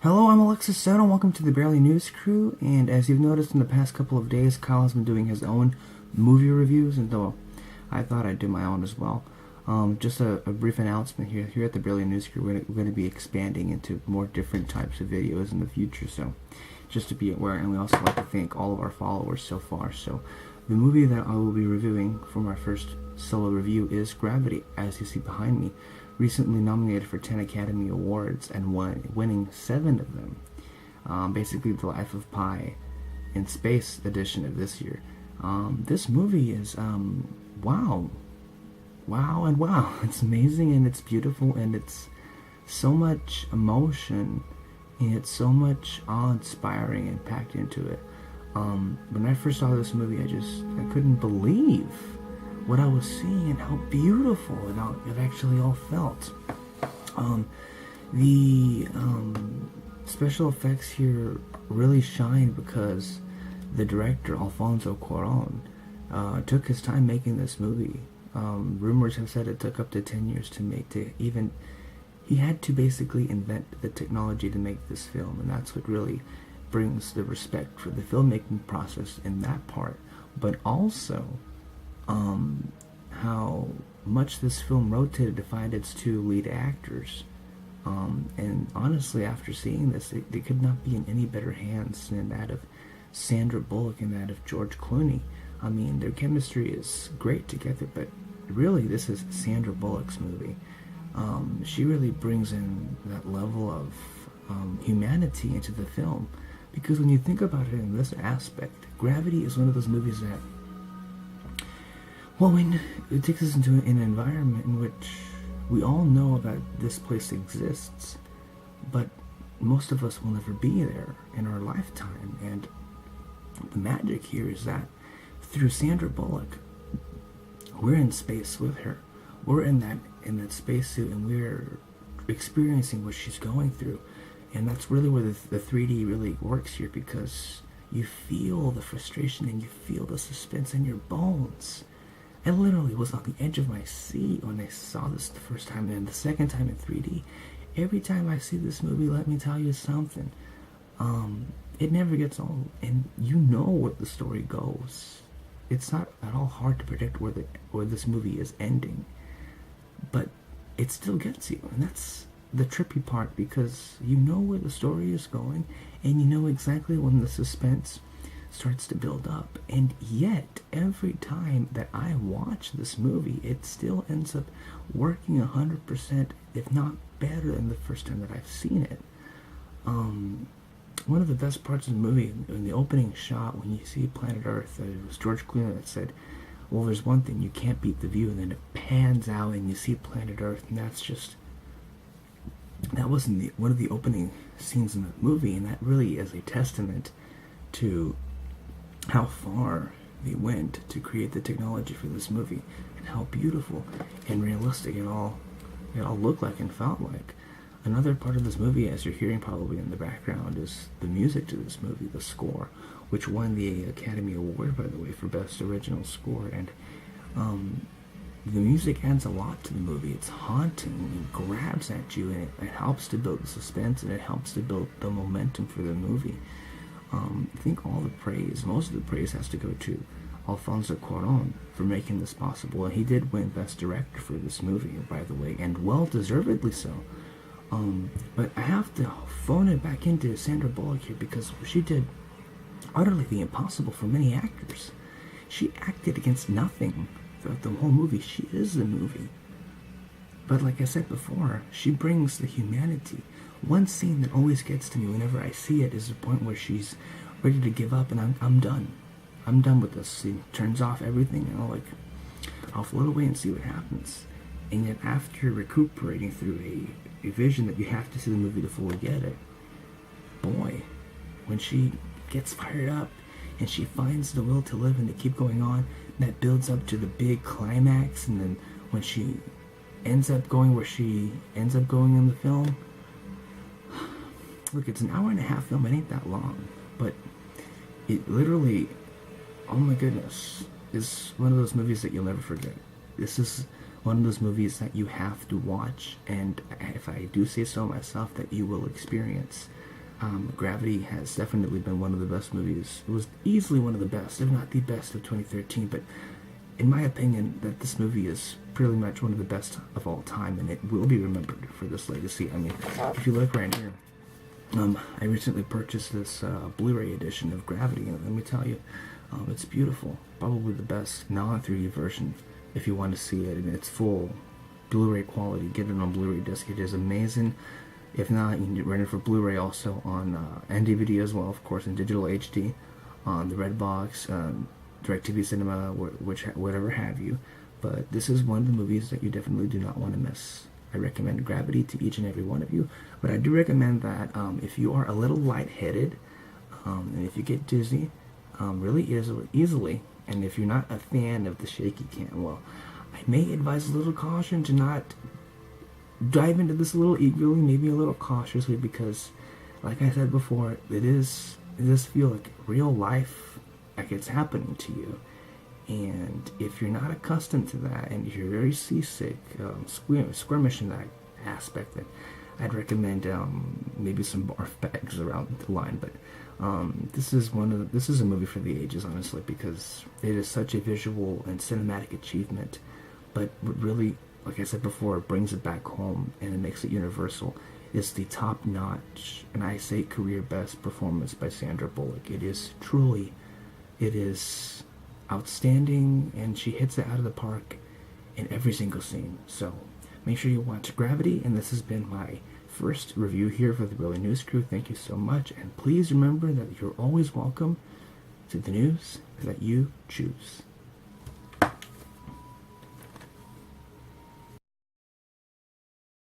Hello, I'm Alexis Soto, and welcome to the Barely News Crew. And as you've noticed in the past couple of days, Kyle has been doing his own movie reviews, and though I thought I'd do my own as well. Just a brief announcement here at the Barely News Crew. We're going to be expanding into more different types of videos in the future, so just to be aware. And we also like to thank all of our followers so far. So the movie that I will be reviewing for my first solo review is Gravity, as you see behind me. Recently nominated for 10 Academy Awards and winning 7 of them. Basically the Life of Pi in Space edition of this year. This movie is, wow. Wow and wow. It's amazing and it's beautiful and it's so much emotion and it's so much awe-inspiring and packed into it. When I first saw this movie, I couldn't believe what I was seeing and how beautiful it actually all felt. The special effects here really shine because the director, Alfonso Cuarón, took his time making this movie. Rumors have said it took up to 10 years to make, he had to basically invent the technology to make this film, and that's what really brings the respect for the filmmaking process in that part. But also, how much this film rotated to find its 2 lead actors. And honestly, after seeing this, they could not be in any better hands than that of Sandra Bullock and that of George Clooney. I mean, their chemistry is great together, but really, this is Sandra Bullock's movie. She really brings in that level of humanity into the film, because when you think about it in this aspect, Gravity is one of those movies that, well, when it takes us into an environment in which we all know that this place exists, but most of us will never be there in our lifetime. And the magic here is that through Sandra Bullock, we're in space with her. We're in that spacesuit, and we're experiencing what she's going through. And that's really where the 3D really works here, because you feel the frustration and you feel the suspense in your bones. I literally was on the edge of my seat when I saw this the first time, and the second time in 3D. Every time I see this movie, let me tell you something. It never gets old, and you know where the story goes. It's not at all hard to predict where this movie is ending, but it still gets you, and that's the trippy part, because you know where the story is going, and you know exactly when the suspense starts to build up. And yet, every time that I watch this movie, it still ends up working 100%, if not better than the first time that I've seen it. One of the best parts of the movie, in the opening shot, when you see planet Earth, it was George Clooney that said, well, there's one thing, you can't beat the view, and then it pans out and you see planet Earth, and that wasn't one of the opening scenes in the movie, and that really is a testament to how far they went to create the technology for this movie, and how beautiful and realistic it all looked like and felt like. Another part of this movie, as you're hearing probably in the background, is the music to this movie, the score, which won the Academy Award, by the way, for Best Original Score. And the music adds a lot to the movie. It's haunting, it grabs at you, and it helps to build the suspense, and it helps to build the momentum for the movie. I think most of the praise has to go to Alfonso Cuarón for making this possible, and he did win Best Director for this movie, by the way, and well-deservedly so. But I have to phone it back into Sandra Bullock here, because she did utterly the impossible for many actors. She acted against nothing throughout the whole movie. She is the movie. But like I said before, she brings the humanity. One scene that always gets to me whenever I see it is the point where she's ready to give up, and I'm done. I'm done with this. She turns off everything, and I'll float away and see what happens. And yet, after recuperating through a vision that you have to see the movie to fully get it, boy, when she gets fired up and she finds the will to live and to keep going on, that builds up to the big climax. And then when she ends up going where she ends up going in the film, look, it's an hour and a half film. It ain't that long, but it literally, oh my goodness, is one of those movies that you'll never forget. This is one of those movies that you have to watch, and if I do say so myself, that you will experience Gravity has definitely been one of the best movies. It was easily one of the best, if not the best, of 2013. But in my opinion, that this movie is pretty much one of the best of all time, and it will be remembered for this legacy. I mean, if you look right here, I recently purchased this Blu-ray edition of Gravity, and let me tell you, it's beautiful. Probably the best non-3D version. If you want to see it in its full Blu-ray quality, get it on Blu-ray disc. It is amazing. If not, you can rent it for Blu-ray also on and DVD as well, of course, in digital HD, on the Redbox, DirecTV Cinema, whatever have you. But this is one of the movies that you definitely do not want to miss. I recommend Gravity to each and every one of you, but I do recommend that if you are a little lightheaded, and if you get dizzy really easily, and if you're not a fan of the shaky cam, well, I may advise a little caution to not dive into this a little eagerly, maybe a little cautiously, because, like I said before, it does feel like real life, like it's happening to you. And if you're not accustomed to that, and if you're very seasick, squirmish in that aspect, then I'd recommend maybe some barf bags around the line. But this is a movie for the ages, honestly, because it is such a visual and cinematic achievement. But what really, like I said before, it brings it back home and it makes it universal. It's the top-notch, and I say career best performance by Sandra Bullock. It is truly, it is outstanding, and she hits it out of the park in every single scene. So make sure you watch Gravity, and this has been my first review here for the Really News Crew. Thank you so much, and please remember that you're always welcome to the news that you choose.